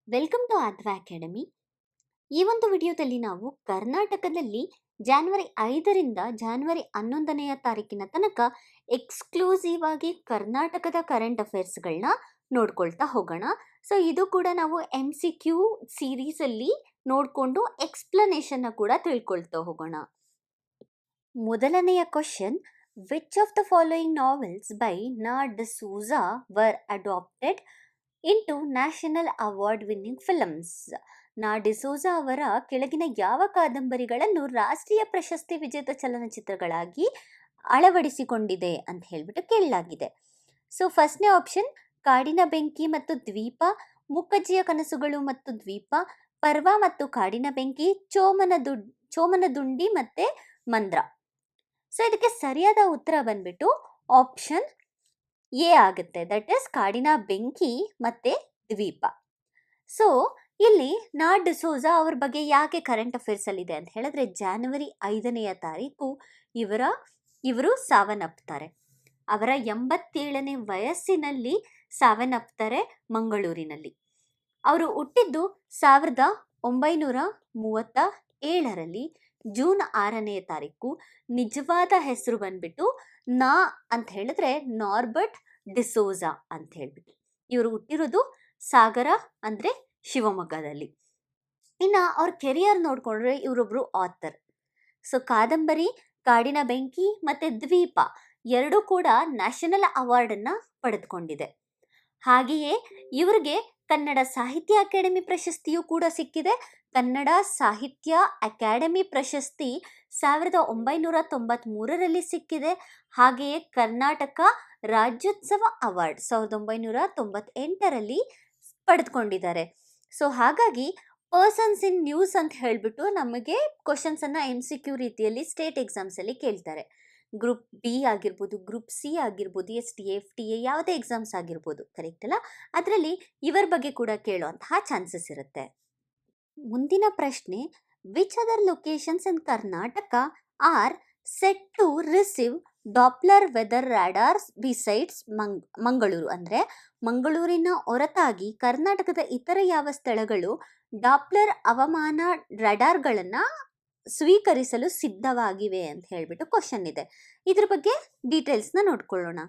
Welcome to ಆಧ್ವಾ academy. ಈ ಒಂದು ವಿಡಿಯೋದಲ್ಲಿ ನಾವು ಕರ್ನಾಟಕದಲ್ಲಿ ಜಾನ್ವರಿ 5ರಿಂದ ಜಾನ್ವರಿ 11ನೇ ತಾರೀಕಿನ ತನಕ ಎಕ್ಸ್ಕ್ಲೂಸಿವ್ ಆಗಿ ಕರ್ನಾಟಕದ ಕರೆಂಟ್ ಅಫೇರ್ಸ್ಗಳನ್ನ ನೋಡ್ಕೊಳ್ತಾ ಹೋಗೋಣ. ಸೊ ಇದು ಕೂಡ ನಾವು MCQ ಸೀರೀಸಲ್ಲಿ ನೋಡಿಕೊಂಡು ಎಕ್ಸ್ಪ್ಲನೇಷನ್ನ ಕೂಡ ತಿಳ್ಕೊಳ್ತಾ ಹೋಗೋಣ. ಮೊದಲನೆಯ question, which of the following novels by Na D'Souza were adapted into national award winning films? Na D'Souza ಅವರ ಕೆಳಗಿನ ಯಾವ ಕಾದಂಬರಿಗಳನ್ನು ರಾಷ್ಟ್ರೀಯ ಪ್ರಶಸ್ತಿ ವಿಜೇತ ಚಲನಚಿತ್ರಗಳಾಗಿ ಅಳವಡಿಸಿಕೊಂಡಿದೆ ಅಂತ ಹೇಳ್ಬಿಟ್ಟು ಕೇಳಲಾಗಿದೆ. ಸೊ ಫಸ್ಟ್ನೇ ಆಪ್ಷನ್ ಕಾಡಿನ ಬೆಂಕಿ ಮತ್ತು ದ್ವೀಪ, ಮುಖಜ್ಜಿಯ ಕನಸುಗಳು ಮತ್ತು ದ್ವೀಪ, ಪರ್ವ ಮತ್ತು ಕಾಡಿನ ಬೆಂಕಿ, ಚೋಮನದುಂಡಿ ಮತ್ತೆ ಮಂದ್ರ. ಸೊ ಇದಕ್ಕೆ ಸರಿಯಾದ ಉತ್ತರ ಬಂದ್ಬಿಟ್ಟು ಆಪ್ಷನ್ ಎ ಆಗುತ್ತೆ, ದಟ್ ಇಸ್ ಕಾಡಿನ ಬೆಂಕಿ ಮತ್ತೆ ದ್ವೀಪ. ಸೊ ಇಲ್ಲಿ ನಾ ಡಿಸೋಜಾ ಅವ್ರ ಬಗ್ಗೆ ಯಾಕೆ ಕರೆಂಟ್ ಅಫೇರ್ಸ್ ಅಲ್ಲಿ ಇದೆ ಅಂತ ಹೇಳಿದ್ರೆ, ಜಾನ್ವರಿ 5ನೇ ತಾರೀಕು ಇವರು ಸಾವನ್ನಪ್ತಾರೆ. ಅವರ 87ನೇ ವಯಸ್ಸಿನಲ್ಲಿ ಸಾವನ್ನಪ್ತಾರೆ ಮಂಗಳೂರಿನಲ್ಲಿ. ಅವರು ಹುಟ್ಟಿದ್ದು 1937ರಲ್ಲಿ ಜೂನ್ 6ನೇ ತಾರೀಕು. ನಿಜವಾದ ಹೆಸರು ಬಂದ್ಬಿಟ್ಟು ನಾ ಅಂತ ಹೇಳಿದ್ರೆ ನಾರ್ಬರ್ಟ್ ಡಿಸೋಜಾ ಅಂತ ಹೇಳ್ಬಿಟ್ಟು. ಇವರು ಹುಟ್ಟಿರೋದು ಸಾಗರ ಅಂದ್ರೆ ಶಿವಮೊಗ್ಗದಲ್ಲಿ. ಇನ್ನು ಅವ್ರ ಕೆರಿಯರ್ ನೋಡ್ಕೊಂಡ್ರೆ ಇವರೊಬ್ರು ಆಥರ್. ಸೊ ಕಾದಂಬರಿ ಕಾಡಿನ ಬೆಂಕಿ ಮತ್ತೆ ದ್ವೀಪ ಎರಡೂ ಕೂಡ ನ್ಯಾಷನಲ್ ಅವಾರ್ಡನ್ನು ಪಡೆದುಕೊಂಡಿದೆ. ಹಾಗೆಯೇ ಇವರಿಗೆ ಕನ್ನಡ ಸಾಹಿತ್ಯ ಅಕಾಡೆಮಿ ಪ್ರಶಸ್ತಿಯೂ ಕೂಡ ಸಿಕ್ಕಿದೆ. ಕನ್ನಡ ಸಾಹಿತ್ಯ ಅಕಾಡೆಮಿ ಪ್ರಶಸ್ತಿ 1993ರಲ್ಲಿ ಸಿಕ್ಕಿದೆ. ಹಾಗೆಯೇ ಕರ್ನಾಟಕ ರಾಜ್ಯೋತ್ಸವ ಅವಾರ್ಡ್ 1998ರಲ್ಲಿ ಪಡೆದುಕೊಂಡಿದ್ದಾರೆ. ಸೊ ಹಾಗಾಗಿ ಪರ್ಸನ್ಸ್ ಇನ್ ನ್ಯೂಸ್ ಅಂತ ಹೇಳ್ಬಿಟ್ಟು ನಮಗೆ ಕ್ವಶನ್ಸನ್ನು MCQ ರೀತಿಯಲ್ಲಿ ಸ್ಟೇಟ್ ಎಕ್ಸಾಮ್ಸಲ್ಲಿ ಕೇಳ್ತಾರೆ. ಗ್ರೂಪ್ B ಆಗಿರ್ಬೋದು, ಗ್ರೂಪ್ C ಆಗಿರ್ಬೋದು, STA FTA ಯಾವುದೇ ಎಕ್ಸಾಮ್ಸ್ ಆಗಿರ್ಬೋದು, ಕರೆಕ್ಟ್ ಅಲ್ಲ? ಅದರಲ್ಲಿ ಇವರ ಬಗ್ಗೆ ಕೂಡ ಕೇಳುವಂತಹ ಚಾನ್ಸಸ್ ಇರುತ್ತೆ. ಮುಂದಿನ ಪ್ರಶ್ನೆ, which other locations in Karnataka are set to receive Doppler weather radars besides Mangaluru? ಅಂದರೆ ಮಂಗಳೂರಿನ ಹೊರತಾಗಿ ಕರ್ನಾಟಕದ ಇತರ ಯಾವ ಸ್ಥಳಗಳು ಡಾಪ್ಲರ್ ಹವಾಮಾನ ರಡಾರ್ಗಳನ್ನು ಸ್ವೀಕರಿಸಲು ಸಿದ್ಧವಾಗಿವೆ ಅಂತ ಹೇಳ್ಬಿಟ್ಟು ಕ್ವಶನ್ ಇದೆ. ಇದ್ರ ಬಗ್ಗೆ ಡೀಟೇಲ್ಸ್ನ ನೋಡ್ಕೊಳ್ಳೋಣ.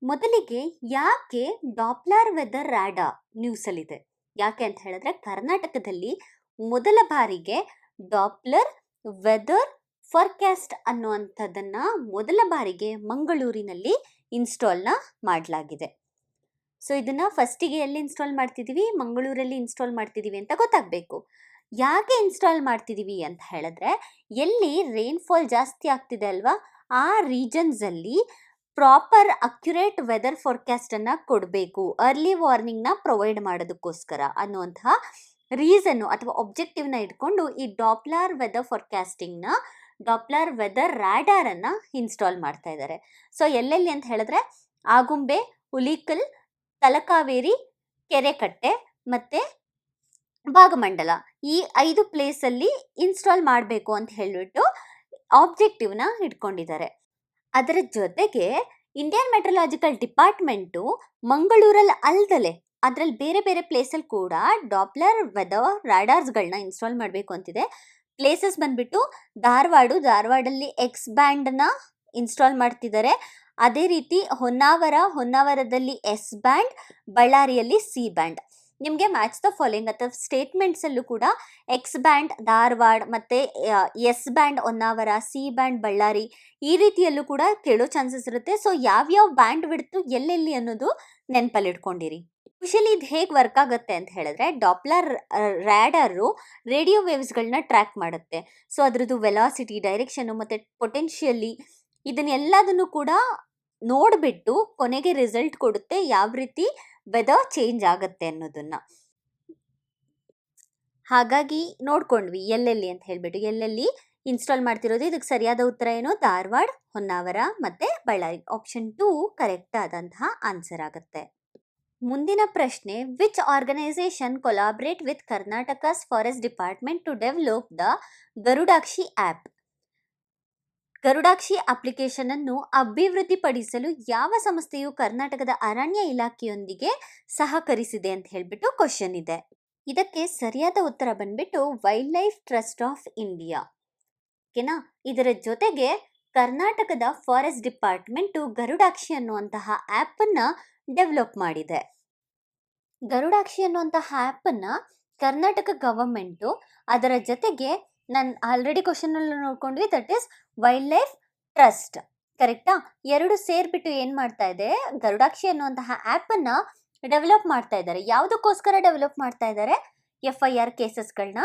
ಮೊದಲಿಗೆ ಯಾಕೆ ಡಾಪ್ಲರ್ ವೆದರ್ ರಾಡಾರ್ ನ್ಯೂಸಲ್ಲಿದೆ? ಯಾಕೆ ಅಂತ ಹೇಳಿದ್ರೆ ಕರ್ನಾಟಕದಲ್ಲಿ ಮೊದಲ ಬಾರಿಗೆ ಡಾಪ್ಲರ್ ವೆದರ್ ಫಾರ್ಕಾಸ್ಟ್ ಅನ್ನುವಂಥದ್ದನ್ನು ಮೊದಲ ಬಾರಿಗೆ ಮಂಗಳೂರಿನಲ್ಲಿ ಇನ್ಸ್ಟಾಲ್ನ ಮಾಡಲಾಗಿದೆ. ಸೊ ಇದನ್ನು ಫಸ್ಟಿಗೆ ಎಲ್ಲಿ ಇನ್ಸ್ಟಾಲ್ ಮಾಡ್ತಿದ್ದೀವಿ? ಮಂಗಳೂರಲ್ಲಿ ಇನ್ಸ್ಟಾಲ್ ಮಾಡ್ತಿದ್ದೀವಿ ಅಂತ ಗೊತ್ತಾಗಬೇಕು. ಯಾಕೆ ಇನ್ಸ್ಟಾಲ್ ಮಾಡ್ತಿದ್ದೀವಿ ಅಂತ ಹೇಳಿದ್ರೆ, ಎಲ್ಲಿ ರೈನ್ಫಾಲ್ ಜಾಸ್ತಿ ಆಗ್ತಿದೆ ಅಲ್ವಾ, ಆ ರೀಜನ್ಸಲ್ಲಿ ಪ್ರಾಪರ್ ಅಕ್ಯುರೇಟ್ ವೆದರ್ ಫಾರ್ಕಾಸ್ಟನ್ನು ಕೊಡಬೇಕು, ಅರ್ಲಿ ವಾರ್ನಿಂಗ್ನ ಪ್ರೊವೈಡ್ ಮಾಡೋದಕ್ಕೋಸ್ಕರ ಅನ್ನುವಂತಹ ರೀಸನ್ನು ಅಥವಾ ಒಬ್ಜೆಕ್ಟಿವ್ನ ಇಟ್ಕೊಂಡು ಈ ಡಾಪ್ಲರ್ ವೆದರ್ ಫಾರ್ಕಾಸ್ಟಿಂಗ್ನ ಡಾಪ್ಲರ್ ವೆದರ್ ರಾಡಾರನ್ನು ಇನ್ಸ್ಟಾಲ್ ಮಾಡ್ತಾ ಇದ್ದಾರೆ. ಸೊ ಎಲ್ಲೆಲ್ಲಿ ಅಂತ ಹೇಳಿದ್ರೆ ಆಗುಂಬೆ, ಹುಲಿಕಲ್, ತಲಕಾವೇರಿ, ಕೆರೆಕಟ್ಟೆ ಮತ್ತು ಭಾಗಮಂಡಲ, ಈ 5 ಪ್ಲೇಸಲ್ಲಿ ಇನ್ಸ್ಟಾಲ್ ಮಾಡಬೇಕು ಅಂತ ಹೇಳಿಬಿಟ್ಟು ಆಬ್ಜೆಕ್ಟಿವ್ನ ಇಟ್ಕೊಂಡಿದ್ದಾರೆ. ಅದರ ಜೊತೆಗೆ ಇಂಡಿಯನ್ ಮೆಟ್ರಲಾಜಿಕಲ್ ಡಿಪಾರ್ಟ್ಮೆಂಟು ಮಂಗಳೂರಲ್ಲಿ ಅಲ್ದಲೆ ಅದರಲ್ಲಿ ಬೇರೆ ಬೇರೆ ಪ್ಲೇಸಲ್ಲಿ ಕೂಡ ಡಾಪ್ಲರ್ ವೆದರ್ ರಾಡಾರ್ಸ್ಗಳನ್ನ ಇನ್ಸ್ಟಾಲ್ ಮಾಡಬೇಕು ಅಂತಿದೆ. ಪ್ಲೇಸಸ್ ಬಂದ್ಬಿಟ್ಟು ಧಾರವಾಡಲ್ಲಿ ಎಕ್ಸ್ ಬ್ಯಾಂಡ್ನ ಇನ್ಸ್ಟಾಲ್ ಮಾಡ್ತಿದ್ದಾರೆ. ಅದೇ ರೀತಿ ಹೊನ್ನಾವರದಲ್ಲಿ S ಬ್ಯಾಂಡ್, ಬಳ್ಳಾರಿಯಲ್ಲಿ C ಬ್ಯಾಂಡ್. ನಿಮಗೆ ಮ್ಯಾಚ್ ದ ಫಾಲೋಯಿಂಗ್ ಅಥವಾ ಸ್ಟೇಟ್ಮೆಂಟ್ಸಲ್ಲೂ ಕೂಡ ಎಕ್ಸ್ ಬ್ಯಾಂಡ್ ಧಾರವಾಡ ಮತ್ತು S band Honnavar, C band Ballari, ಈ ರೀತಿಯಲ್ಲೂ ಕೂಡ ಕೇಳೋ ಚಾನ್ಸಸ್ ಇರುತ್ತೆ. ಸೊ ಯಾವ್ಯಾವ ಬ್ಯಾಂಡ್ ಬಿಡ್ತು ಎಲ್ಲೆಲ್ಲಿ ಅನ್ನೋದು ನೆನಪಲ್ಲಿ ಇಟ್ಕೊಂಡಿರಿ. ಯೂಶಲಿ ಇದು ಹೇಗೆ ವರ್ಕ್ ಆಗುತ್ತೆ ಅಂತ ಹೇಳಿದ್ರೆ, ಡಾಪ್ಲರ್ ರ್ಯಾಡರು ರೇಡಿಯೋ ವೇವ್ಸ್ಗಳನ್ನ ಟ್ರ್ಯಾಕ್ ಮಾಡುತ್ತೆ. ಸೊ ಅದರದ್ದು ವೆಲಾಸಿಟಿ, ಡೈರೆಕ್ಷನು ಮತ್ತು ಪೊಟೆನ್ಷಿಯಲಿ ಇದನ್ನೆಲ್ಲದನ್ನು ಕೂಡ ನೋಡಿಬಿಟ್ಟು ಕೊನೆಗೆ ರಿಸಲ್ಟ್ ಕೊಡುತ್ತೆ ಯಾವ ರೀತಿ ವೆದರ್ ಚೇಂಜ್ ಆಗುತ್ತೆ ಅನ್ನೋದನ್ನು. ಹಾಗಾಗಿ ನೋಡ್ಕೊಂಡ್ವಿ ಎಲ್ಲೆಲ್ಲಿ ಅಂತ ಹೇಳ್ಬಿಟ್ಟು, ಎಲ್ಲೆಲ್ಲಿ ಇನ್ಸ್ಟಾಲ್ ಮಾಡ್ತಿರೋದು. ಇದಕ್ಕೆ ಸರಿಯಾದ ಉತ್ತರ ಏನು? ಧಾರವಾಡ, ಹೊನ್ನಾವರ ಮತ್ತು ಬಳ್ಳಾರಿ. ಆಪ್ಷನ್ 2 ಕರೆಕ್ಟ್ ಆದಂತಹ ಆನ್ಸರ್ ಆಗುತ್ತೆ. ಮುಂದಿನ ಪ್ರಶ್ನೆ, which organisation collaborate with Karnataka's forest department to develop the Garudakshi app? Garudakshi application ಅನ್ನು ಅಭಿವೃದ್ಧಿಪಡಿಸಲು ಯಾವ ಸಂಸ್ಥೆಯು ಕರ್ನಾಟಕದ ಅರಣ್ಯ ಇಲಾಖೆಯೊಂದಿಗೆ ಸಹಕರಿಸಿದೆ ಅಂತ ಹೇಳ್ಬಿಟ್ಟು ಕ್ವಶನ್ ಇದೆ. ಇದಕ್ಕೆ ಸರಿಯಾದ ಉತ್ತರ ಬಂದ್ಬಿಟ್ಟು wild life trust of India. ಓಕೆನಾ. ಇದರ ಜೊತೆಗೆ ಕರ್ನಾಟಕದ ಫಾರೆಸ್ಟ್ ಡಿಪಾರ್ಟ್ಮೆಂಟು ಗರುಡಾಕ್ಷಿ ಅನ್ನುವಂತಹ ಆ್ಯಪನ್ನು ಡೆವಲಪ್ ಮಾಡಿದೆ. ಗರುಡಾಕ್ಷಿ ಅನ್ನುವಂತಹ ಆ್ಯಪನ್ನು ಕರ್ನಾಟಕ ಗವರ್ಮೆಂಟು, ಅದರ ಜೊತೆಗೆ ನಾನು ಆಲ್ರೆಡಿ ಕ್ವಶನಲ್ಲಿ ನೋಡ್ಕೊಂಡ್ವಿ, that is wildlife trust, ಕರೆಕ್ಟಾ? ಎರಡು ಸೇರಿಬಿಟ್ಟು ಏನು ಮಾಡ್ತಾ ಇದೆ, ಗರುಡಾಕ್ಷಿ ಅನ್ನುವಂತಹ ಆ್ಯಪನ್ನು ಡೆವಲಪ್ ಮಾಡ್ತಾ ಇದ್ದಾರೆ. ಯಾವುದಕ್ಕೋಸ್ಕರ ಡೆವಲಪ್ ಮಾಡ್ತಾ ಇದ್ದಾರೆ? FIR ಕೇಸಸ್ಗಳನ್ನ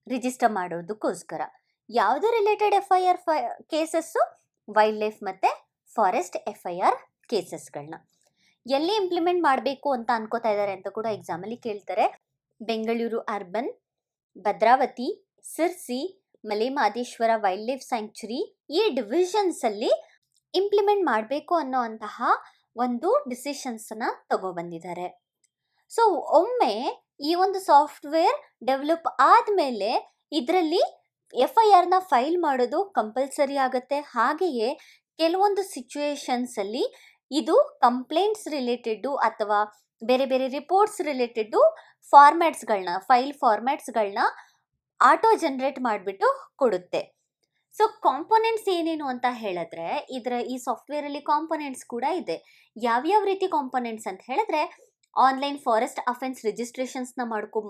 ರಿಜಿಸ್ಟರ್ ಮಾಡೋದಕ್ಕೋಸ್ಕರ. ಯಾವುದು related FIR cases? Wild life ಮತ್ತು ಫಾರೆಸ್ಟ್ FIR ಕೇಸಸ್ಗಳನ್ನ. ಎಲ್ಲಿ ಇಂಪ್ಲಿಮೆಂಟ್ ಮಾಡಬೇಕು ಅಂತ ಅನ್ಕೋತಾ ಇದ್ದಾರೆ ಅಂತ ಕೂಡ ಎಕ್ಸಾಮಲ್ಲಿ ಕೇಳ್ತಾರೆ. Bengaluru urban, Bhadravati, Sirsi, Malemahadeshwara wild life sanctuary, ಈ ಡಿವಿಷನ್ಸಲ್ಲಿ ಇಂಪ್ಲಿಮೆಂಟ್ ಮಾಡಬೇಕು ಅನ್ನೋ ಅಂತಹ ಒಂದು ಡಿಸಿಷನ್ಸನ್ನು ತಗೊಬಂದಿದ್ದಾರೆ. ಸೊ ಒಮ್ಮೆ ಈ ಒಂದು ಸಾಫ್ಟ್ವೇರ್ ಡೆವಲಪ್ ಆದಮೇಲೆ ಇದರಲ್ಲಿ FIRನ ಫೈಲ್ ಮಾಡೋದು ಕಂಪಲ್ಸರಿ ಆಗುತ್ತೆ. ಹಾಗೆಯೇ ಕೆಲವೊಂದು ಸಿಚುವೇಶನ್ಸಲ್ಲಿ ಇದು ಕಂಪ್ಲೇಂಟ್ಸ್ ರಿಲೇಟೆಡ್ಡು ಅಥವಾ ಬೇರೆ ಬೇರೆ ರಿಪೋರ್ಟ್ಸ್ ರಿಲೇಟೆಡ್ಡು ಫೈಲ್ ಫಾರ್ಮ್ಯಾಟ್ಸ್ಗಳನ್ನ ಆಟೋ ಜನ್ರೇಟ್ ಮಾಡಿಬಿಟ್ಟು ಕೊಡುತ್ತೆ. ಸೊ ಕಾಂಪೊನೆಂಟ್ಸ್ ಏನೇನು ಅಂತ ಹೇಳಿದ್ರೆ, ಈ ಸಾಫ್ಟ್ವೇರಲ್ಲಿ ಕಾಂಪೊನೆಂಟ್ಸ್ ಕೂಡ ಇದೆ. ಯಾವ್ಯಾವ ರೀತಿ ಕಾಂಪೊನೆಂಟ್ಸ್ ಅಂತ ಹೇಳಿದ್ರೆ, ಆನ್ಲೈನ್ ಫಾರೆಸ್ಟ್ ಅಫೆನ್ಸ್ ರಿಜಿಸ್ಟ್ರೇಷನ್ಸ್ನ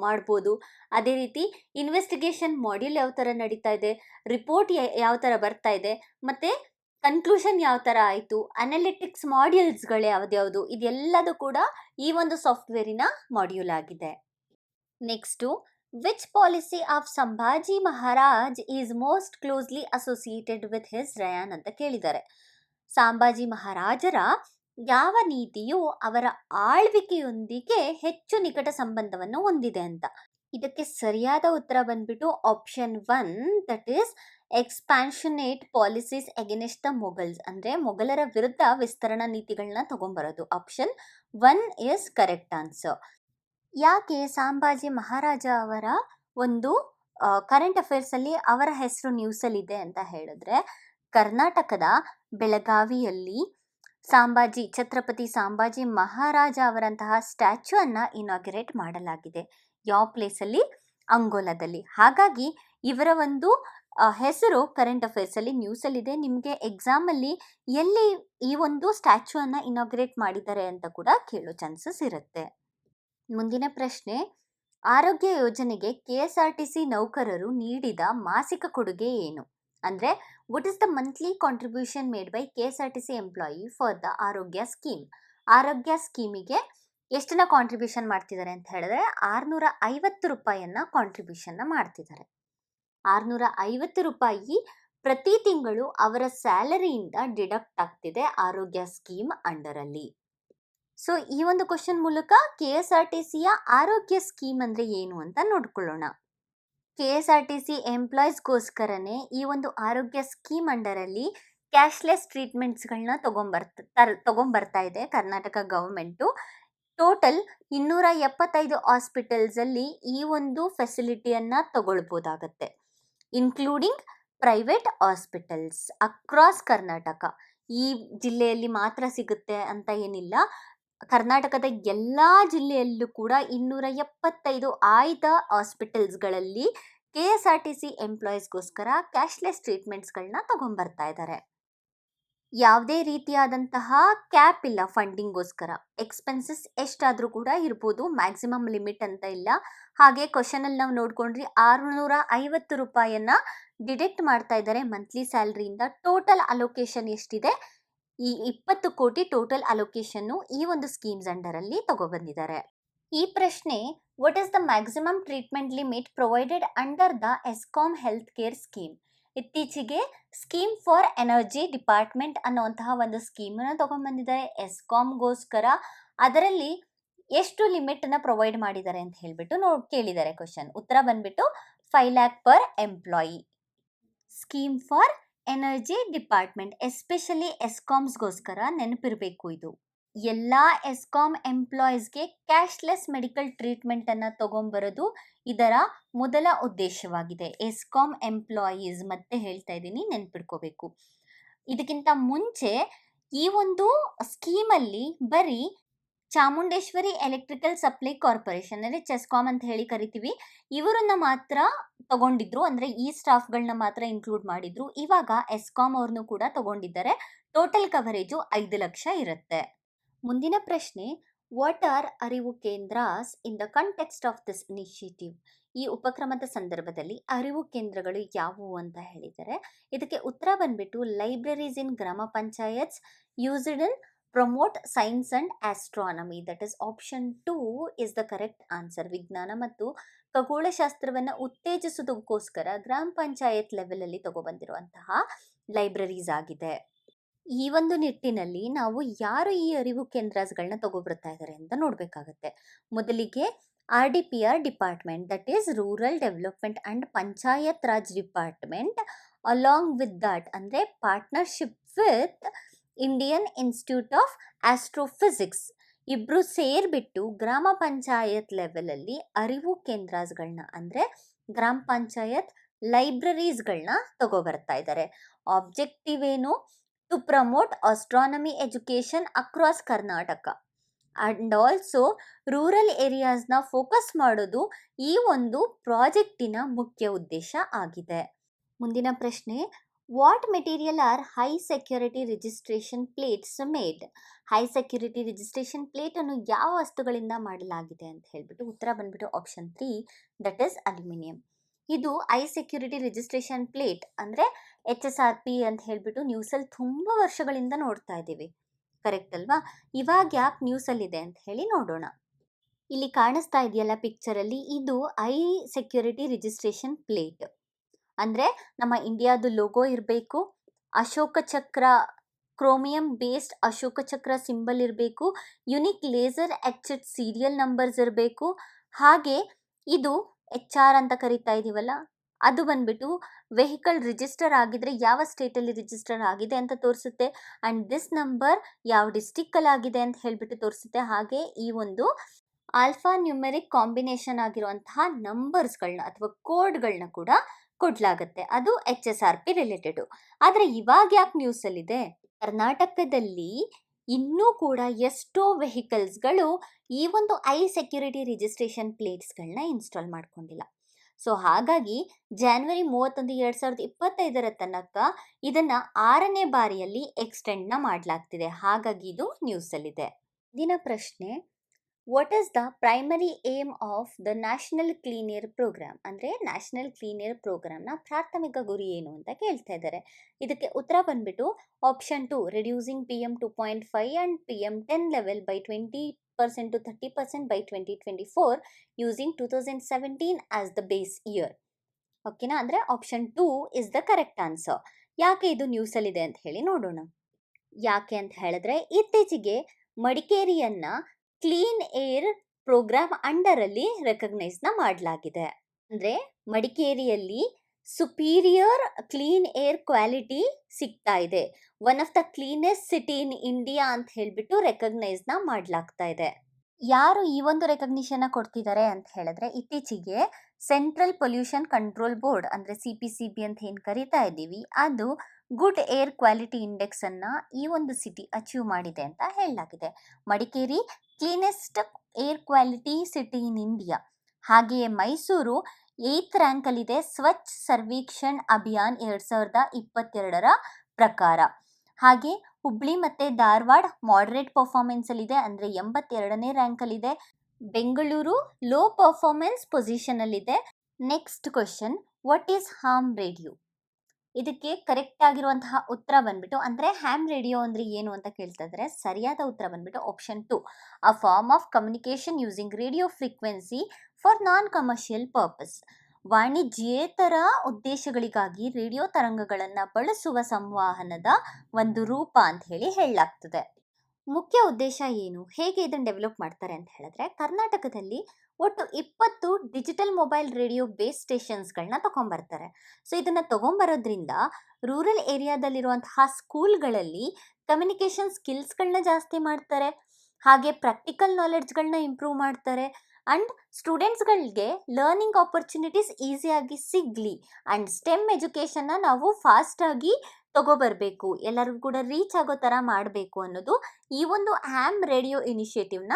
ಮಾಡ್ಬೋದು. ಅದೇ ರೀತಿ ಇನ್ವೆಸ್ಟಿಗೇಷನ್ ಮಾಡ್ಯೂಲ್ ಯಾವ ಥರ ನಡೀತಾ ಇದೆ, ರಿಪೋರ್ಟ್ ಯಾವ ಥರ ಬರ್ತಾ ಇದೆ, ಮತ್ತು ಕನ್ಕ್ಲೂಷನ್ ಯಾವ ಥರ ಆಯಿತು, ಅನಾಲಿಟಿಕ್ಸ್ ಮಾಡ್ಯೂಲ್ಸ್ಗಳು ಯಾವ್ದ್ಯಾವುದು, ಇದೆಲ್ಲದೂ ಕೂಡ ಈ ಒಂದು ಸಾಫ್ಟ್ವೇರಿನ ಮಾಡ್ಯೂಲ್ ಆಗಿದೆ. Next, which policy of Sambhaji Maharaj is most closely associated with his Riyan ಅಂತ ಕೇಳಿದ್ದಾರೆ. ಸಂಭಾಜಿ ಮಹಾರಾಜರ ಯಾವ ನೀತಿಯು ಅವರ ಆಳ್ವಿಕೆಯೊಂದಿಗೆ ಹೆಚ್ಚು ನಿಕಟ ಸಂಬಂಧವನ್ನು ಹೊಂದಿದೆ ಅಂತ. ಇದಕ್ಕೆ ಸರಿಯಾದ ಉತ್ತರ ಬಂದ್ಬಿಟ್ಟು option 1, that is expansionist policies against the Mughals, ಅಂದರೆ ಮೊಘಲರ ವಿರುದ್ಧ ವಿಸ್ತರಣಾ ನೀತಿಗಳನ್ನ ತಗೊಂಬರೋದು. Option 1 is correct answer. ಯಾಕೆ ಸಂಭಾಜಿ ಮಹಾರಾಜ ಅವರ ಒಂದು ಕರೆಂಟ್ ಅಫೇರ್ಸಲ್ಲಿ ಅವರ ಹೆಸರು ನ್ಯೂಸಲ್ಲಿದೆ ಅಂತ ಹೇಳಿದ್ರೆ, ಕರ್ನಾಟಕದ ಬೆಳಗಾವಿಯಲ್ಲಿ ಛತ್ರಪತಿ ಸಂಭಾಜಿ ಮಹಾರಾಜ ಅವರಂತಹ ಸ್ಟ್ಯಾಚ್ಯೂವನ್ನು ಇನಾಗ್ರೇಟ್ ಮಾಡಲಾಗಿದೆ. ಯಾವ ಪ್ಲೇಸಲ್ಲಿ? ಅಂಗೋಲಾದಲ್ಲಿ. ಹಾಗಾಗಿ ಇವರ ಒಂದು ಹೆಸರು ಕರೆಂಟ್ ಅಫೇರ್ಸಲ್ಲಿ ನ್ಯೂಸಲ್ಲಿದೆ. ನಿಮಗೆ ಎಕ್ಸಾಮಲ್ಲಿ ಎಲ್ಲಿ ಈ ಒಂದು ಸ್ಟ್ಯಾಚ್ಯೂವನ್ನು ಇನಾಗ್ರೇಟ್ ಮಾಡಿದ್ದಾರೆ ಅಂತ ಕೂಡ ಕೇಳೋ ಚಾನ್ಸಸ್ ಇರುತ್ತೆ. ಮುಂದಿನ ಪ್ರಶ್ನೆ, ಆರೋಗ್ಯ ಯೋಜನೆಗೆ KSRTC ನೌಕರರು ನೀಡಿದ ಮಾಸಿಕ ಕೊಡುಗೆ ಏನು? ಅಂದರೆ what is the monthly contribution made by KSRTC employee for the ಆರೋಗ್ಯ ಸ್ಕೀಮ್? ಆರೋಗ್ಯ ಸ್ಕೀಮಿಗೆ ಎಷ್ಟನ್ನ ಕಾಂಟ್ರಿಬ್ಯೂಷನ್ ಮಾಡ್ತಿದ್ದಾರೆ ಅಂತ ಹೇಳಿದ್ರೆ, 650 ರೂಪಾಯಿಯನ್ನು ಕಾಂಟ್ರಿಬ್ಯೂಷನ್ನ ಮಾಡ್ತಿದ್ದಾರೆ. 650 ರೂಪಾಯಿ ಪ್ರತಿ ತಿಂಗಳು ಅವರ ಸ್ಯಾಲರಿಯಿಂದ ಡಿಡಕ್ಟ್ ಆಗ್ತಿದೆ ಆರೋಗ್ಯ ಸ್ಕೀಮ್ ಅಂಡರಲ್ಲಿ. ಸೊ ಈ ಒಂದು ಕ್ವಶನ್ ಮೂಲಕ KSRTCಯ ಆರೋಗ್ಯ ಸ್ಕೀಮ್ ಅಂದರೆ ಏನು ಅಂತ ನೋಡ್ಕೊಳ್ಳೋಣ. KSRTC ಎಂಪ್ಲಾಯೀಸ್ಗೋಸ್ಕರನೇ ಈ ಒಂದು ಆರೋಗ್ಯ ಸ್ಕೀಮ್ ಅಂಡರಲ್ಲಿ ಕ್ಯಾಶ್ಲೆಸ್ ಟ್ರೀಟ್ಮೆಂಟ್ಸ್ಗಳನ್ನ ತಗೊಂಬರ್ತಾ ಇದೆ ಕರ್ನಾಟಕ ಗವರ್ಮೆಂಟು. ಟೋಟಲ್ 275 ಹಾಸ್ಪಿಟಲ್ಸಲ್ಲಿ ಈ ಒಂದು ಫೆಸಿಲಿಟಿಯನ್ನು ತಗೊಳ್ಬೋದಾಗತ್ತೆ, including private hospitals across Karnataka. ಈ ಜಿಲ್ಲೆಯಲ್ಲಿ ಮಾತ್ರ ಸಿಗುತ್ತೆ ಅಂತ ಏನಿಲ್ಲ, ಕರ್ನಾಟಕದ ಎಲ್ಲ ಜಿಲ್ಲೆಯಲ್ಲೂ ಕೂಡ 275 ಆಯ್ದ ಹಾಸ್ಪಿಟಲ್ಸ್ಗಳಲ್ಲಿ KSRTC ಎಂಪ್ಲಾಯೀಸ್ಗೋಸ್ಕರ ಕ್ಯಾಶ್ಲೆಸ್ ಟ್ರೀಟ್ಮೆಂಟ್ಸ್ಗಳನ್ನ ತಗೊಂಬರ್ತಾ ಇದ್ದಾರೆ. ಯಾವುದೇ ರೀತಿಯಾದಂತಹ ಕ್ಯಾಪ್ ಇಲ್ಲ ಫಂಡಿಂಗ್ಗೋಸ್ಕರ. ಎಕ್ಸ್ಪೆನ್ಸಸ್ ಎಷ್ಟಾದರೂ ಕೂಡ ಇರ್ಬೋದು, ಮ್ಯಾಕ್ಸಿಮಮ್ ಲಿಮಿಟ್ ಅಂತ ಇಲ್ಲ. ಹಾಗೆ ಕ್ವಶನಲ್ಲಿ ನಾವು ನೋಡ್ಕೊಂಡ್ರಿ 650 ರೂಪಾಯಿಯನ್ನು ಡಿಡಕ್ಟ್ ಮಾಡ್ತಾ ಇದ್ದಾರೆ ಮಂತ್ಲಿ ಸ್ಯಾಲ್ರಿಯಿಂದ. ಟೋಟಲ್ ಅಲೋಕೇಶನ್ ಎಷ್ಟಿದೆ? ಈ 20 ಕೋಟಿ ಟೋಟಲ್ ಅಲೋಕೇಶನ್ನು ಈ ಒಂದು ಸ್ಕೀಮ್ಸ್ ಅಂಡರಲ್ಲಿ ತಗೊಬಂದಿದ್ದಾರೆ. ಈ ಪ್ರಶ್ನೆ, what is the maximum treatment limit provided under the ESCOM health care scheme? ಇತ್ತೀಚೆಗೆ ಸ್ಕೀಮ್ ಫಾರ್ ಎನರ್ಜಿ ಡಿಪಾರ್ಟ್ಮೆಂಟ್ ಅನ್ನುವಂತಹ ಒಂದು ಸ್ಕೀಮನ್ನು ತಗೊಂಡ್ಬಂದಿದ್ದಾರೆ ಎಸ್ಕಾಂಗೋಸ್ಕರ. ಅದರಲ್ಲಿ ಎಷ್ಟು ಲಿಮಿಟನ್ನು ಪ್ರೊವೈಡ್ ಮಾಡಿದ್ದಾರೆ ಅಂತ ಹೇಳಿಬಿಟ್ಟು ಕೇಳಿದ್ದಾರೆ ಕ್ವಶನ್. ಉತ್ತರ ಬಂದ್ಬಿಟ್ಟು 5 lakh per employee. Scheme for energy department, especially ಎಸ್ಕಾಮ್ಸ್ಗೋಸ್ಕರ ನೆನಪಿರಬೇಕು. ಇದು ಎಲ್ಲ ಎಸ್ಕಾಂ ಎಂಪ್ಲಾಯೀಸ್ಗೆ ಕ್ಯಾಶ್ಲೆಸ್ ಮೆಡಿಕಲ್ ಟ್ರೀಟ್ಮೆಂಟನ್ನು ತಗೊಂಬರೋದು ಇದರ ಮೊದಲ ಉದ್ದೇಶವಾಗಿದೆ. ಎಸ್ಕಾಂ ಎಂಪ್ಲಾಯೀಸ್ ಮತ್ತೆ ಹೇಳ್ತಾ ಇದ್ದೀನಿ, ನೆನ್ಪಿಡ್ಕೋಬೇಕು. ಇದಕ್ಕಿಂತ ಮುಂಚೆ ಈ ಒಂದು ಸ್ಕೀಮಲ್ಲಿ ಬರೀ ಚಾಮುಂಡೇಶ್ವರಿ ಎಲೆಕ್ಟ್ರಿಕಲ್ ಸಪ್ಲೈ ಕಾರ್ಪೊರೇಷನ್ ಅಂದರೆ ಚೆಸ್ಕಾಮ್ ಅಂತ ಹೇಳಿ ಕರಿತೀವಿ, ಇವರನ್ನ ಮಾತ್ರ ತಗೊಂಡಿದ್ರು. ಅಂದರೆ ಈ ಸ್ಟಾಫ್ಗಳನ್ನ ಮಾತ್ರ ಇನ್ಕ್ಲೂಡ್ ಮಾಡಿದ್ರು. ಇವಾಗ ಎಸ್ಕಾಮ್ ಅವ್ರನ್ನು ಕೂಡ ತಗೊಂಡಿದ್ದಾರೆ. ಟೋಟಲ್ ಕವರೇಜು 5 ಲಕ್ಷ ಇರುತ್ತೆ. ಮುಂದಿನ ಪ್ರಶ್ನೆ, what are Arivu Kendras in the context of this initiative? ಈ ಉಪಕ್ರಮದ ಸಂದರ್ಭದಲ್ಲಿ ಅರಿವು ಕೇಂದ್ರಗಳು ಯಾವುವು ಅಂತ ಹೇಳಿದರೆ, ಇದಕ್ಕೆ ಉತ್ತರ ಬಂದ್ಬಿಟ್ಟು ಲೈಬ್ರರೀಸ್ ಇನ್ ಗ್ರಾಮ panchayats used in promote science and astronomy. That is option 2 is the correct answer. ವಿಜ್ಞಾನ ಮತ್ತು ಖಗೋಳಶಾಸ್ತ್ರವನ್ನು ಉತ್ತೇಜಿಸೋದಕ್ಕೋಸ್ಕರ ಗ್ರಾಮ ಪಂಚಾಯತ್ ಲೆವೆಲಲ್ಲಿ ತಗೊಬಂದಿರುವಂತಹ ಲೈಬ್ರರೀಸ್ ಆಗಿದೆ. ಈ ಒಂದು ನಿಟ್ಟಿನಲ್ಲಿ ನಾವು ಯಾರು ಈ ಅರಿವು ಕೇಂದ್ರಗಳನ್ನ ತಗೊಬರ್ತಾ ಇದ್ದಾರೆ ಅಂತ ನೋಡಬೇಕಾಗತ್ತೆ. ಮೊದಲಿಗೆ RDPR department, that is rural development and Panchayat Raj department, along with that ಅಂದರೆ partnership with Indian institute of astrophysics, ಇಬ್ಬರು ಸೇರಿಬಿಟ್ಟು ಗ್ರಾಮ ಪಂಚಾಯತ್ ಲೆವೆಲಲ್ಲಿ ಅರಿವು ಕೇಂದ್ರಗಳನ್ನ ಅಂದರೆ ಗ್ರಾಮ ಪಂಚಾಯತ್ ಲೈಬ್ರರೀಸ್ಗಳನ್ನ ತಗೊಬರ್ತಾ ಇದ್ದಾರೆ. ಆಬ್ಜೆಕ್ಟಿವ್ ಏನು? To promote astronomy education across Karnataka and also rural ಏರಿಯಾಸ್ನ ಫೋಕಸ್ ಮಾಡೋದು ಈ ಒಂದು ಪ್ರಾಜೆಕ್ಟಿನ ಮುಖ್ಯ ಉದ್ದೇಶ ಆಗಿದೆ. ಮುಂದಿನ ಪ್ರಶ್ನೆ, what material are high security registration plates made? High security registration ಪ್ಲೇಟನ್ನು ಯಾವ ವಸ್ತುಗಳಿಂದ ಮಾಡಲಾಗಿದೆ ಅಂತ ಹೇಳ್ಬಿಟ್ಟು ಉತ್ತರ ಬಂದ್ಬಿಟ್ಟು ಆಪ್ಷನ್ 3, ದಟ್ ಈಸ್ ಅಲ್ಯೂಮಿನಿಯಂ. ಇದು ಐ ಸೆಕ್ಯೂರಿಟಿ ರಿಜಿಸ್ಟ್ರೇಷನ್ ಪ್ಲೇಟ್ ಅಂದರೆ HSRP ಅಂತ ಹೇಳ್ಬಿಟ್ಟು ನ್ಯೂಸಲ್ಲಿ ತುಂಬ ವರ್ಷಗಳಿಂದ ನೋಡ್ತಾ ಇದ್ದೀವಿ, ಕರೆಕ್ಟ್ ಅಲ್ವಾ? ಇವಾಗ ಯಾಕೆ ನ್ಯೂಸಲ್ಲಿದೆ ಅಂತ ಹೇಳಿ ನೋಡೋಣ. ಇಲ್ಲಿ ಕಾಣಿಸ್ತಾ ಇದೆಯಲ್ಲ ಪಿಕ್ಚರಲ್ಲಿ, ಇದು ಐ ಸೆಕ್ಯೂರಿಟಿ ರಿಜಿಸ್ಟ್ರೇಷನ್ ಪ್ಲೇಟ್. ಅಂದರೆ ನಮ್ಮ ಇಂಡಿಯಾದು ಲೋಗೋ ಇರಬೇಕು, Ashoka Chakra, chromium based Ashoka Chakra symbol ಇರಬೇಕು, ಯುನಿಕ್ ಲೇಸರ್ ಎಚ್ಡ್ ಸೀರಿಯಲ್ ನಂಬರ್ಸ್ ಇರಬೇಕು, ಹಾಗೆ ಇದು HR ಅಂತ ಕರಿತಾ ಇದೀವಲ್ಲ ಅದು ಬಂದ್ಬಿಟ್ಟು ವೆಹಿಕಲ್ ರಿಜಿಸ್ಟರ್ ಆಗಿದ್ರೆ ಯಾವ ಸ್ಟೇಟಲ್ಲಿ ರಿಜಿಸ್ಟರ್ ಆಗಿದೆ ಅಂತ ತೋರಿಸುತ್ತೆ, ಆ್ಯಂಡ್ ದಿಸ್ ನಂಬರ್ ಯಾವ ಡಿಸ್ಟಿಕ್ಕಲ್ಲಿ ಆಗಿದೆ ಅಂತ ಹೇಳಿಬಿಟ್ಟು ತೋರಿಸುತ್ತೆ. ಹಾಗೆ ಈ ಒಂದು ಆಲ್ಫಾ ನ್ಯೂಮೆರಿಕ್ ಕಾಂಬಿನೇಷನ್ ಆಗಿರುವಂತಹ ನಂಬರ್ಸ್ಗಳನ್ನ ಅಥವಾ ಕೋಡ್ಗಳನ್ನ ಕೂಡ ಕೊಡಲಾಗುತ್ತೆ. ಅದು HSRP ರಿಲೇಟೆಡು. ಆದರೆ ಇವಾಗ ಯಾಕೆ ನ್ಯೂಸಲ್ಲಿದೆ? ಕರ್ನಾಟಕದಲ್ಲಿ ಇನ್ನೂ ಕೂಡ ಎಷ್ಟೋ ವೆಹಿಕಲ್ಸ್ಗಳು ಈ ಒಂದು ಐ ಸೆಕ್ಯೂರಿಟಿ ರಿಜಿಸ್ಟ್ರೇಷನ್ ಪ್ಲೇಟ್ಸ್ಗಳನ್ನ ಇನ್ಸ್ಟಾಲ್ ಮಾಡ್ಕೊಂಡಿಲ್ಲ. ಸೊ ಹಾಗಾಗಿ January 31, 2025 ತನಕ ಇದನ್ನು 6ನೇ ಬಾರಿಯಲ್ಲಿ ಎಕ್ಸ್ಟೆಂಡ್ನ ಮಾಡಲಾಗ್ತಿದೆ. ಹಾಗಾಗಿ ಇದು ನ್ಯೂಸಲ್ಲಿದೆ. ದಿನ ಪ್ರಶ್ನೆ, what is the primary aim of the national clean air programme? ಅಂದರೆ ನ್ಯಾಷನಲ್ ಕ್ಲೀನ್ ಏರ್ ಪ್ರೋಗ್ರಾಮ್ನ ಪ್ರಾಥಮಿಕ ಗುರಿ ಏನು ಅಂತ ಕೇಳ್ತಾ ಇದ್ದಾರೆ. ಇದಕ್ಕೆ ಉತ್ತರ ಬಂದ್ಬಿಟ್ಟು option 2, reducing PM 2.5 and PM 10 level by 20% to 30% by 2024 using 2017 as the base year. ಓಕೆನಾ? ಅಂದರೆ option 2 is the correct answer. ಯಾಕೆ ಇದು ನ್ಯೂಸಲ್ಲಿದೆ ಅಂತ ಹೇಳಿ ನೋಡೋಣ. ಯಾಕೆ ಅಂತ ಹೇಳಿದ್ರೆ, ಇತ್ತೀಚೆಗೆ ಮಡಿಕೇರಿಯನ್ನು ಕ್ಲೀನ್ ಏರ್ ಪ್ರೋಗ್ರಾಮ್ ಅಂಡರಲ್ಲಿ ರೆಕಗ್ನೈಸ್ನ ಮಾಡಲಾಗಿದೆ. ಅಂದರೆ ಮಡಿಕೇರಿಯಲ್ಲಿ ಸುಪೀರಿಯರ್ ಕ್ಲೀನ್ ಏರ್ ಕ್ವಾಲಿಟಿ ಸಿಗ್ತಾ ಇದೆ. One of the cleanest city in India ಅಂತ ಹೇಳಿಬಿಟ್ಟು ರೆಕಗ್ನೈಸ್ನ ಮಾಡಲಾಗ್ತಾ ಇದೆ. ಯಾರು ಈ ಒಂದು ರೆಕಗ್ನಿಷನ್ನ ಕೊಡ್ತಿದ್ದಾರೆ ಅಂತ ಹೇಳಿದ್ರೆ, ಇತ್ತೀಚೆಗೆ ಸೆಂಟ್ರಲ್ ಪೊಲ್ಯೂಷನ್ ಕಂಟ್ರೋಲ್ ಬೋರ್ಡ್ ಅಂದರೆ CPCB ಅಂತ ಏನು ಕರಿತಾ ಇದ್ದೀವಿ, ಅದು ಗುಡ್ ಏರ್ ಕ್ವಾಲಿಟಿ ಇಂಡೆಕ್ಸನ್ನು ಈ ಒಂದು ಸಿಟಿ ಅಚೀವ್ ಮಾಡಿದೆ ಅಂತ ಹೇಳಲಾಗಿದೆ. Madikeri cleanest air quality city in India. ಹಾಗೆಯೇ ಮೈಸೂರು 8th ರ್ಯಾಂಕಲ್ಲಿದೆ ಸ್ವಚ್ಛ ಸರ್ವೇಕ್ಷಣ್ ಅಭಿಯಾನ್ 2022 ಪ್ರಕಾರ. ಹಾಗೆ ಹುಬ್ಳಿ ಮತ್ತು ಧಾರವಾಡ ಮಾಡರೇಟ್ ಪರ್ಫಾರ್ಮೆನ್ಸಲ್ಲಿದೆ, ಅಂದರೆ 82ನೇ ರ್ಯಾಂಕಲ್ಲಿದೆ. ಬೆಂಗಳೂರು ಲೋ ಪರ್ಫಾರ್ಮೆನ್ಸ್ ಪೊಸಿಷನಲ್ಲಿದೆ. Next question, what is ham radio? ಇದಕ್ಕೆ ಕರೆಕ್ಟ್ ಆಗಿರುವಂತಹ ಉತ್ತರ ಬಂದ್ಬಿಟ್ಟು, ಅಂದರೆ ಹ್ಯಾಮ್ ರೇಡಿಯೋ ಅಂದರೆ ಏನು ಅಂತ ಕೇಳ್ತಾ ಇದ್ದಾರೆ. ಸರಿಯಾದ ಉತ್ತರ ಬಂದ್ಬಿಟ್ಟು option 2, a form of communication using radio frequency for non commercial purpose. ವಾಣಿಜ್ಯೇತರ ಉದ್ದೇಶಗಳಿಗಾಗಿ ರೇಡಿಯೋ ತರಂಗಗಳನ್ನು ಬಳಸುವ ಸಂವಹನದ ಒಂದು ರೂಪ ಅಂತ ಹೇಳಿ ಹೇಳಲಾಗ್ತದೆ. ಮುಖ್ಯ ಉದ್ದೇಶ ಏನು, ಹೇಗೆ ಇದನ್ನು ಡೆವಲಪ್ ಮಾಡ್ತಾರೆ ಅಂತ ಹೇಳಿದ್ರೆ, ಕರ್ನಾಟಕದಲ್ಲಿ ಒಟ್ಟು 20 ಡಿಜಿಟಲ್ ಮೊಬೈಲ್ ರೇಡಿಯೋ ಬೇಸ್ ಸ್ಟೇಷನ್ಸ್ಗಳನ್ನ ತಗೊಂಬರ್ತಾರೆ. ಸೊ ಇದನ್ನು ತಗೊಂಬರೋದ್ರಿಂದ ರೂರಲ್ ಏರಿಯಾದಲ್ಲಿರುವಂತಹ ಸ್ಕೂಲ್ಗಳಲ್ಲಿ ಕಮ್ಯುನಿಕೇಷನ್ ಸ್ಕಿಲ್ಸ್ಗಳನ್ನ ಜಾಸ್ತಿ ಮಾಡ್ತಾರೆ, ಹಾಗೆ ಪ್ರಾಕ್ಟಿಕಲ್ ನಾಲೆಡ್ಜ್ಗಳನ್ನ ಇಂಪ್ರೂವ್ ಮಾಡ್ತಾರೆ, ಅಂಡ್ ಸ್ಟೂಡೆಂಟ್ಸ್ಗಳಿಗೆ ಲರ್ನಿಂಗ್ ಆಪರ್ಚುನಿಟೀಸ್ ಈಸಿಯಾಗಿ ಸಿಗಲಿ ಅಂಡ್ ಸ್ಟೆಮ್ ಎಜುಕೇಷನ್ನ ನಾವು ಫಾಸ್ಟಾಗಿ ತಗೋಬರ್ಬೇಕು, ಎಲ್ಲರಿಗೂ ಕೂಡ ರೀಚ್ ಆಗೋ ಥರ ಮಾಡಬೇಕು ಅನ್ನೋದು ಈ ಒಂದು ಹ್ಯಾಮ್ ರೇಡಿಯೋ ಇನಿಷಿಯೇಟಿವ್ನ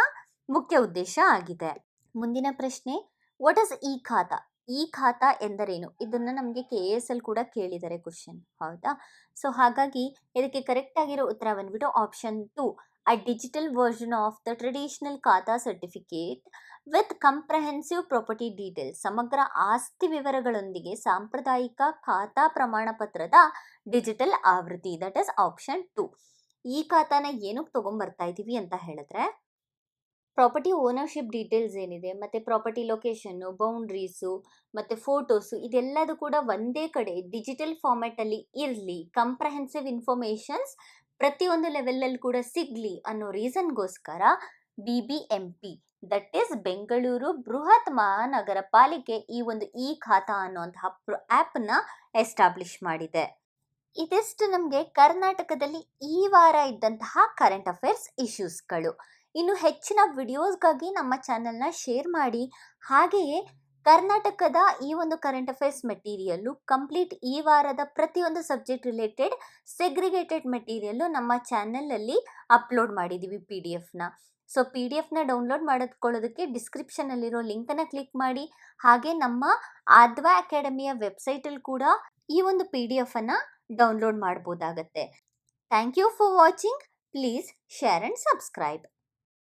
ಮುಖ್ಯ ಉದ್ದೇಶ ಆಗಿದೆ. ಮುಂದಿನ ಪ್ರಶ್ನೆ, ವಾಟ್ ಇಸ್ ಇ ಖಾತಾ? ಇ ಖಾತಾ ಎಂದರೇನು? ಇದನ್ನು ನಮಗೆ KS ಅಲ್ಲಿ ಕೂಡ ಕೇಳಿದ್ದಾರೆ ಕ್ವಶನ್, ಹೌದಾ? ಸೊ ಹಾಗಾಗಿ ಇದಕ್ಕೆ ಕರೆಕ್ಟ್ ಆಗಿರೋ ಉತ್ತರ ಬಂದ್ಬಿಟ್ಟು option 2, a digital version of the traditional khata certificate with comprehensive property details. ಸಮಗ್ರ ಆಸ್ತಿ ವಿವರಗಳೊಂದಿಗೆ ಸಾಂಪ್ರದಾಯಿಕ ಖಾತಾ ಪ್ರಮಾಣ ಪತ್ರದ ಡಿಜಿಟಲ್ ಆವೃತ್ತಿ, ದಟ್ ಇಸ್ ಆಪ್ಷನ್ 2. ಈ ಖಾತಾನ ಏನಕ್ಕೆ ತಗೊಂಡ್ಬರ್ತಾ ಇದ್ದೀವಿ ಅಂತ ಹೇಳಿದ್ರೆ, ಪ್ರಾಪರ್ಟಿ ಓನರ್ಶಿಪ್ ಡೀಟೇಲ್ಸ್ ಏನಿದೆ ಮತ್ತು ಪ್ರಾಪರ್ಟಿ ಲೊಕೇಶನ್ನು, ಬೌಂಡ್ರೀಸು ಮತ್ತು ಫೋಟೋಸು ಇದೆಲ್ಲದು ಕೂಡ ಒಂದೇ ಕಡೆ ಡಿಜಿಟಲ್ ಫಾರ್ಮ್ಯಾಟಲ್ಲಿ ಇರಲಿ, ಕಂಪ್ರಹೆನ್ಸಿವ್ ಇನ್ಫಾರ್ಮೇಷನ್ಸ್ ಪ್ರತಿಯೊಂದು ಲೆವೆಲಲ್ಲಿ ಕೂಡ ಸಿಗಲಿ ಅನ್ನೋ ರೀಸನ್ಗೋಸ್ಕರ BBMP, ದಟ್ ಈಸ್ ಬೆಂಗಳೂರು ಬೃಹತ್ ಮಹಾನಗರ ಪಾಲಿಕೆ ಈ ಒಂದು ಇ ಖಾತಾ ಅನ್ನುವಂತಹ ಆ್ಯಪನ್ನ ಎಸ್ಟಾಬ್ಲಿಷ್ ಮಾಡಿದೆ. ಇದಿಷ್ಟು ನಮಗೆ ಕರ್ನಾಟಕದಲ್ಲಿ ಈ ವಾರ ಇದ್ದಂತಹ ಕರೆಂಟ್ ಅಫೇರ್ಸ್ ಇಶ್ಯೂಸ್ಗಳು. ಇನ್ನು ಹೆಚ್ಚಿನ ವಿಡಿಯೋಸ್ಗಾಗಿ ನಮ್ಮ ಚಾನಲ್ನ ಶೇರ್ ಮಾಡಿ. ಹಾಗೆಯೇ ಕರ್ನಾಟಕದ ಈ ಒಂದು ಕರೆಂಟ್ ಅಫೇರ್ಸ್ ಮೆಟೀರಿಯಲ್ಲು ಕಂಪ್ಲೀಟ್ ಈ ವಾರದ ಪ್ರತಿಯೊಂದು ಸಬ್ಜೆಕ್ಟ್ ರಿಲೇಟೆಡ್ ಸೆಗ್ರಿಗೇಟೆಡ್ ಮೆಟೀರಿಯಲ್ಲು ನಮ್ಮ ಚಾನಲಲ್ಲಿ ಅಪ್ಲೋಡ್ ಮಾಡಿದ್ದೀವಿ PDF-ನ. ಸೊ PDF-ನ ಡೌನ್ಲೋಡ್ ಮಾಡಿಕೊಳ್ಳೋದಕ್ಕೆ ಡಿಸ್ಕ್ರಿಪ್ಷನಲ್ಲಿರೋ ಲಿಂಕನ್ನು ಕ್ಲಿಕ್ ಮಾಡಿ. ಹಾಗೆ ನಮ್ಮ ಆದ್ವಾ ಅಕಾಡೆಮಿಯ ವೆಬ್ಸೈಟಲ್ಲಿ ಕೂಡ ಈ ಒಂದು PDF-ಅನ್ನು ಡೌನ್ಲೋಡ್ ಮಾಡ್ಬೋದಾಗತ್ತೆ. Thank you for watching. Please share and subscribe.